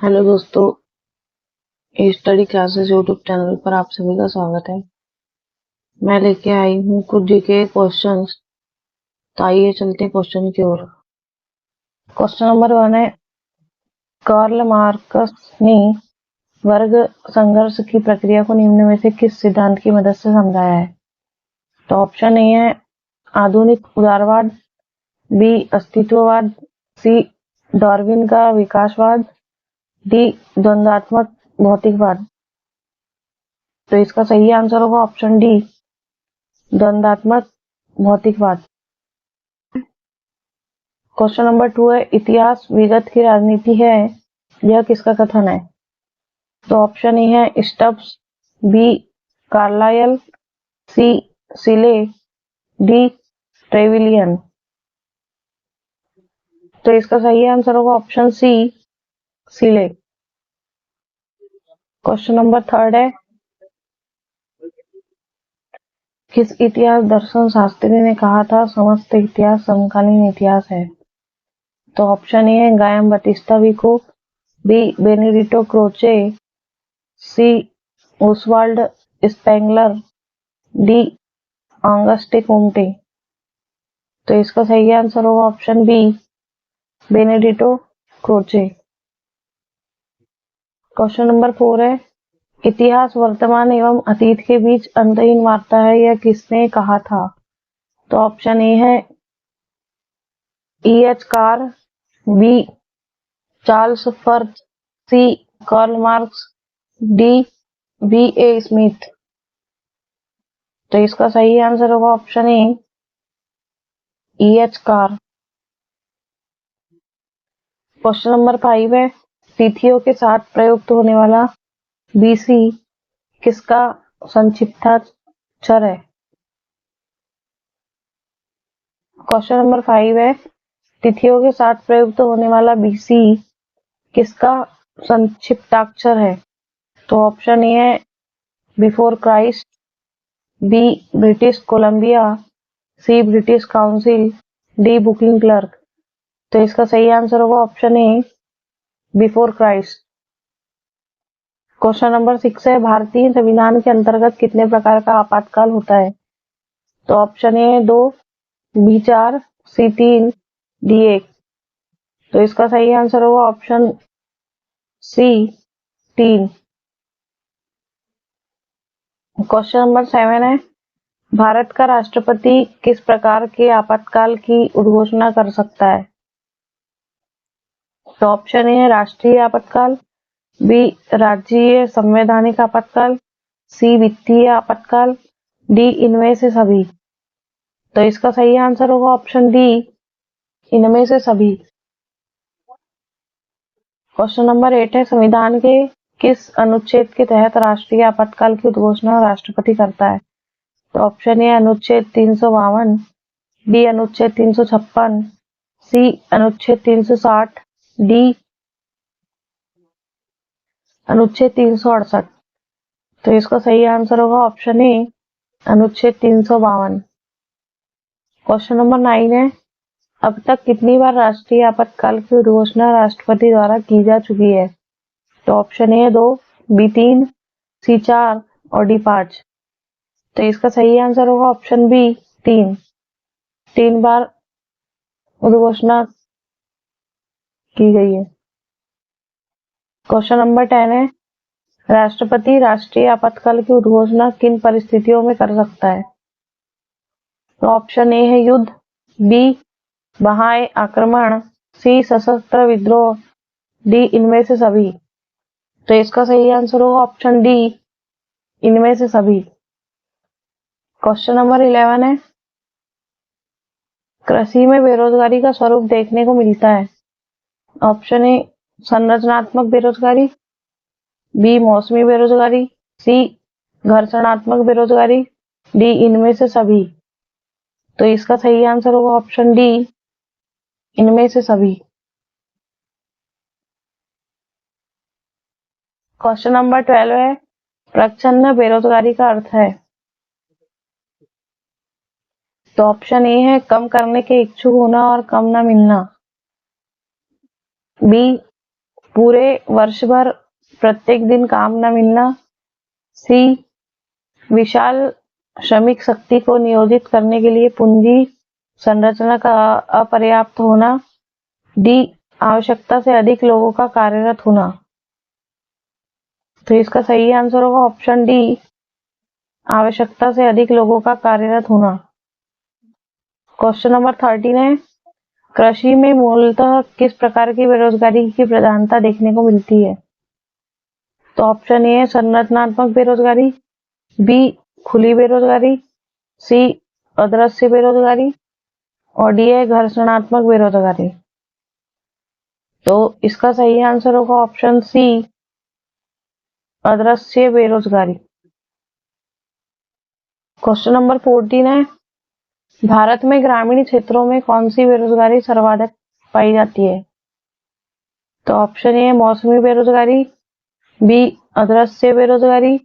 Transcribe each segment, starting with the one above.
Hello दोस्तों, study classes YouTube channel पर आप सभी का स्वागत है। मैं लेके आई हूँ कुछ जीके क्वेश्चंस। तो आइए चलते हैं क्वेश्चन की ओर। क्वेश्चन नंबर 1 है, कार्ल मार्क्स ने वर्ग संघर्ष की प्रक्रिया को निम्न में से किस सिद्धांत की मदद से समझाया है? तो ऑप्शन ए है आधुनिक उदारवाद, बी अस्तित्ववाद, सी डार्विन का विकासवाद, डी द्वंद्वात्मक भौतिकवाद। तो इसका सही आंसर होगा ऑप्शन डी, द्वंद्वात्मक भौतिकवाद। क्वेश्चन नंबर 2 है, इतिहास विगत की राजनीति है, यह किसका कथन है? तो ऑप्शन ए है स्टब्स, बी कार्लायल, सी सिले, डी ट्रेविलियन। तो इसका सही आंसर होगा ऑप्शन सी, सिले। क्वेश्चन नंबर 3 है, किस इतिहास दर्शन शास्त्री ने कहा था समस्त इतिहास समकालीन इतिहास है? तो ऑप्शन ए है Giambattista Vico, B Benedetto Croce, C Oswald Spengler, D Auguste Comte. तो इसका सही आंसर होगा option B, Benedetto Croce. Question number 4 है, इतिहास वर्तमान एवं अतीत के बीच अंतहीन वार्ता है, यह किसने कहा था? तो ऑप्शन ए है E. H. Carr, B Charles Firth, C Karl Marx, D B A Smith. तो इसका सही आंसर होगा option A, E. H. Carr. Question number 5 है, तिथियों के साथ प्रयुक्त होने वाला बीसी किसका संक्षिप्ताक्षर है? क्वेश्चन नंबर 5 है, तिथियों के साथ प्रयुक्त होने वाला बीसी किसका संक्षिप्ताक्षर है? तो ऑप्शन ए है before Christ, B British Columbia, C British Council, D booking clerk. तो इसका सही आंसर होगा option A, before Christ. Question number 6 है, भारतीय संविधान के अंतर्गत कितने प्रकार का आपातकाल होता है? तो option A 2, B 4, C 3, D 1। तो इसका सही आंसर होगा ऑप्शन सी, 3। क्वेश्चन नंबर 7 है, भारत का राष्ट्रपति किस प्रकार के आपातकाल की उद्घोषणा कर सकता है? तो ऑप्शन ए है राष्ट्रीय आपातकाल, बी राज्यीय संवैधानिक आपातकाल, सी वित्तीय आपातकाल, डी इनमें से सभी। तो इसका सही आंसर होगा ऑप्शन डी, इनमें से सभी। क्वेश्चन नंबर 8 है, संविधान के किस अनुच्छेद के तहत राष्ट्रीय आपातकाल की उद्घोषणा राष्ट्रपति करता है? तो ऑप्शन ए अनुच्छेद 352, बी अनुच्छेद 356, सी अनुच्छेद 360, डी अनुच्छेद 368। तो इसका सही आंसर होगा ऑप्शन ए, अनुच्छेद 352। क्वेश्चन नंबर 9 है, अब तक कितनी बार राष्ट्रीय आपातकाल की उद्घोषणा राष्ट्रपति द्वारा की जा चुकी है? तो ऑप्शन ए 2, बी 3, सी 4 और डी 5। तो इसका सही आंसर होगा ऑप्शन बी, 3। 3 बार उद्घोषणा की गई है। क्वेश्चन नंबर 10 है, राष्ट्रपति राष्ट्रीय आपातकाल की उद्घोषणा किन परिस्थितियों में कर सकता है? तो ऑप्शन ए है युद्ध, बी बहाए आक्रमण, सी सशस्त्र विद्रोह, डी इनमें से सभी। तो इसका सही आंसर होगा ऑप्शन डी, इनमें से सभी। क्वेश्चन नंबर 11 है, कृषि में बेरोजगारी का स्वरूप देखने को मिलता है। ऑप्शन ए संरचनात्मक बेरोजगारी, बी मौसमी बेरोजगारी, सी घर्षणात्मक बेरोजगारी, डी इनमें से सभी। तो इसका सही आंसर होगा ऑप्शन डी, इनमें से सभी। क्वेश्चन नंबर 12 है, प्रच्छन्न बेरोजगारी का अर्थ है। तो ऑप्शन ए है कम करने के इच्छुक होना और कम न मिलना, बी पूरे वर्ष भर प्रत्येक दिन काम न मिलना। सी, विशाल श्रमिक शक्ति को नियोजित करने के लिए पूंजी संरचना का अपर्याप्त होना। डी, आवश्यकता से अधिक लोगों का कार्यरत होना। तो इसका सही आंसर होगा ऑप्शन डी, आवश्यकता से अधिक लोगों का कार्यरत होना। क्वेश्चन नंबर 13 है, कृषि में मूलतः किस प्रकार की बेरोजगारी की प्रधानता देखने को मिलती है? तो ऑप्शन ए है संरचनात्मक बेरोजगारी, बी खुली बेरोजगारी, सी अदृश्य बेरोजगारी और डी है घर्षणात्मक बेरोजगारी। तो इसका सही आंसर होगा ऑप्शन सी, अदृश्य बेरोजगारी। क्वेश्चन नंबर 14 है, भारत में ग्रामीण क्षेत्रों में कौन सी बेरोजगारी सर्वाधिक पाई जाती है? तो ऑप्शन ए मौसमी बेरोजगारी, बी अदृश्य बेरोजगारी,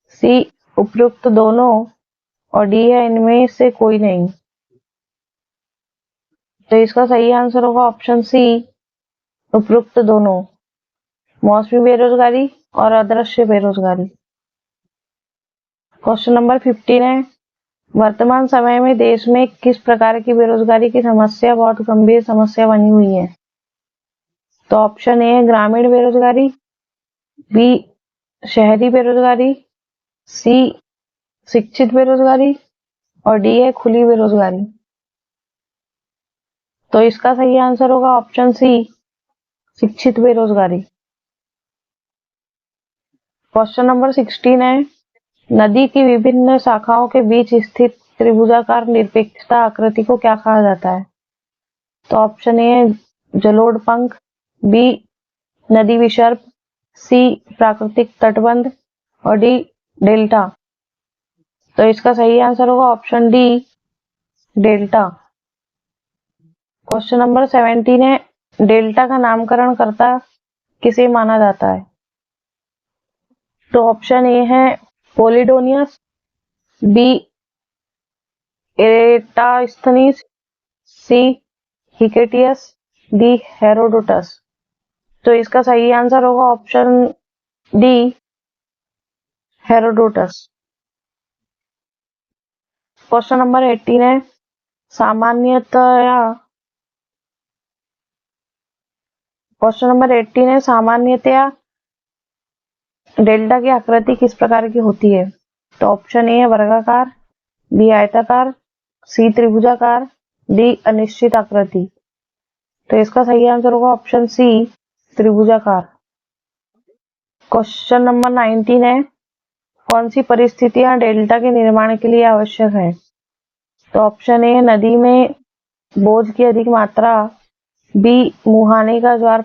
सी उपयुक्त दोनों और डी है इनमें से कोई नहीं। तो इसका सही आंसर होगा ऑप्शन सी, उपयुक्त दोनों, मौसमी बेरोजगारी और अदृश्य बेरोजगारी। क्वेश्चन नंबर 15 है, वर्तमान समय में देश में किस प्रकार की बेरोजगारी की समस्या बहुत गंभीर समस्या बनी हुई है? तो ऑप्शन ए है ग्रामीण बेरोजगारी, बी शहरी बेरोजगारी, सी शिक्षित बेरोजगारी और डी है खुली बेरोजगारी। तो इसका सही आंसर होगा ऑप्शन सी, शिक्षित बेरोजगारी। क्वेश्चन नंबर 16 है, नदी की विभिन्न शाखाओं के बीच स्थित त्रिभुजाकार निरपेक्षता आकृति को क्या कहा जाता है? तो ऑप्शन ए है जलोढ़ पंख, बी नदी विसर्प, सी प्राकृतिक तटबंध और डी डेल्टा। तो इसका सही आंसर होगा option D, delta. Question number 17 है, डेल्टा का नामकरण करता किसे माना जाता है? तो ऑप्शन ए है पोलिडोनियस, बी एरेटास्थनीज, सी हिकेटियस, डी हेरोडोटस। तो इसका सही आंसर होगा option D, Herodotus. Question number 18 है, सामान्यतया डेल्टा की आकृति किस प्रकार की होती है? तो ऑप्शन ए है वर्गाकार, बी आयताकार, सी त्रिभुजाकार, डी अनिश्चित आकृति। तो इसका सही आंसर होगा ऑप्शन सी, त्रिभुजाकार। क्वेश्चन नंबर 19 है, कौन सी परिस्थितियां डेल्टा के निर्माण के लिए आवश्यक है? तो ऑप्शन ए नदी में बोझ की अधिक मात्रा, बी मुहाने का ज्वार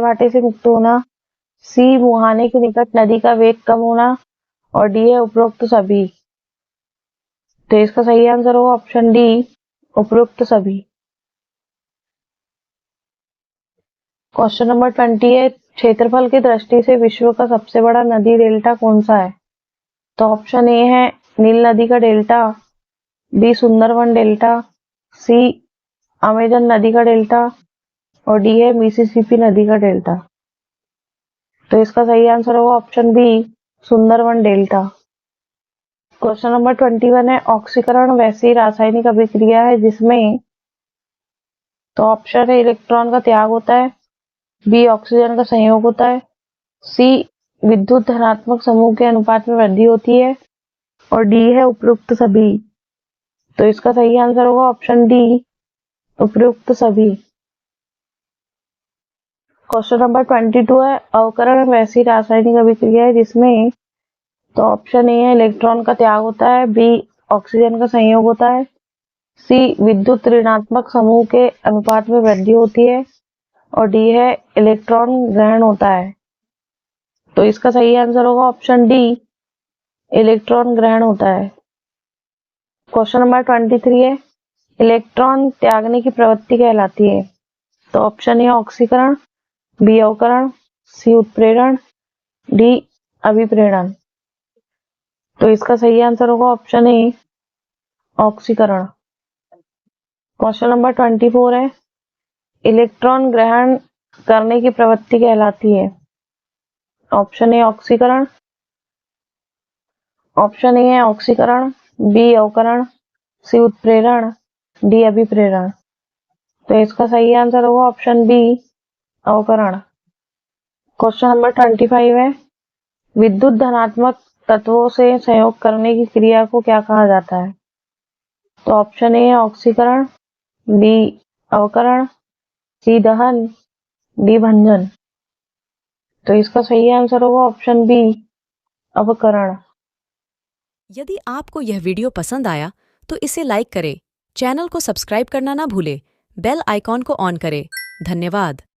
भाटे से मुक्त होना, सी मुहाने के निकट नदी का वेग कम होना और डी है उपरोक्त सभी। तो इसका सही आंसर होगा ऑप्शन डी, उपरोक्त सभी। क्वेश्चन नंबर 20 है, क्षेत्रफल की दृष्टि से विश्व का सबसे बड़ा नदी डेल्टा कौन सा है? तो ऑप्शन ए है नील नदी का डेल्टा, बी सुंदरवन डेल्टा, सी अमेजन नदी का डेल्टा और डी है मिसिसिपी नदी का डेल्टा। तो इसका सही आंसर होगा option B, Sundarban delta. Question number 21 है, ऑक्सीकरण वैसी रासायनिक अभिक्रिया है जिसमें, तो ऑप्शन है इलेक्ट्रॉन का त्याग होता है, बी ऑक्सीजन का संयोग होता है, सी विद्युत धनात्मक समूह के अनुपात में वृद्धि होती है और डी है उपयुक्त सभी। तो इसका सही आंसर होगा ऑप्शन डी, उपयुक्त सभी। क्वेश्चन नंबर 22 है, अवकरण वैसी रासायनिक अभिक्रिया है जिसमें, तो ऑप्शन ए है इलेक्ट्रॉन का त्याग होता है, बी ऑक्सीजन का संयोग होता है, सी विद्युत ऋणात्मक समूह के अनुपात में वृद्धि होती है और डी है इलेक्ट्रॉन ग्रहण होता है। तो इसका सही आंसर होगा ऑप्शन डी, इलेक्ट्रॉन ग्रहण होता है। क्वेश्चन नंबर 23 है, इलेक्ट्रॉन त्यागने की प्रवृत्ति कहलाती है? तो ऑप्शन ए ऑक्सीकरण, बी अवकरण, सी उत्प्रेरण, डी अभिप्रेरण। तो इसका सही आंसर होगा ऑप्शन ए, ऑक्सीकरण। क्वेश्चन नंबर 24 है, इलेक्ट्रॉन ग्रहण करने की प्रवृत्ति कहलाती है? ऑप्शन ए ऑक्सीकरण, ऑप्शन ए है ऑक्सीकरण, बी अवकरण, सी उत्प्रेरण, डी अभिप्रेरण। तो इसका सही आंसर होगा ऑप्शन बी अवकरण। क्वेश्चन नंबर 25 है, विद्युत धनात्मक तत्वों से संयोग करने की क्रिया को क्या कहा जाता है? तो ऑप्शन ए है ऑक्सीकरण, बी अवकरण, सी दहन, डी भंजन। तो इसका सही आंसर होगा ऑप्शन बी अवकरण। यदि आपको यह वीडियो पसंद आया तो इसे लाइक करें, चैनल को सब्सक्राइब करना ना भूलें, बेल आइकॉन को ऑन करें। धन्यवाद।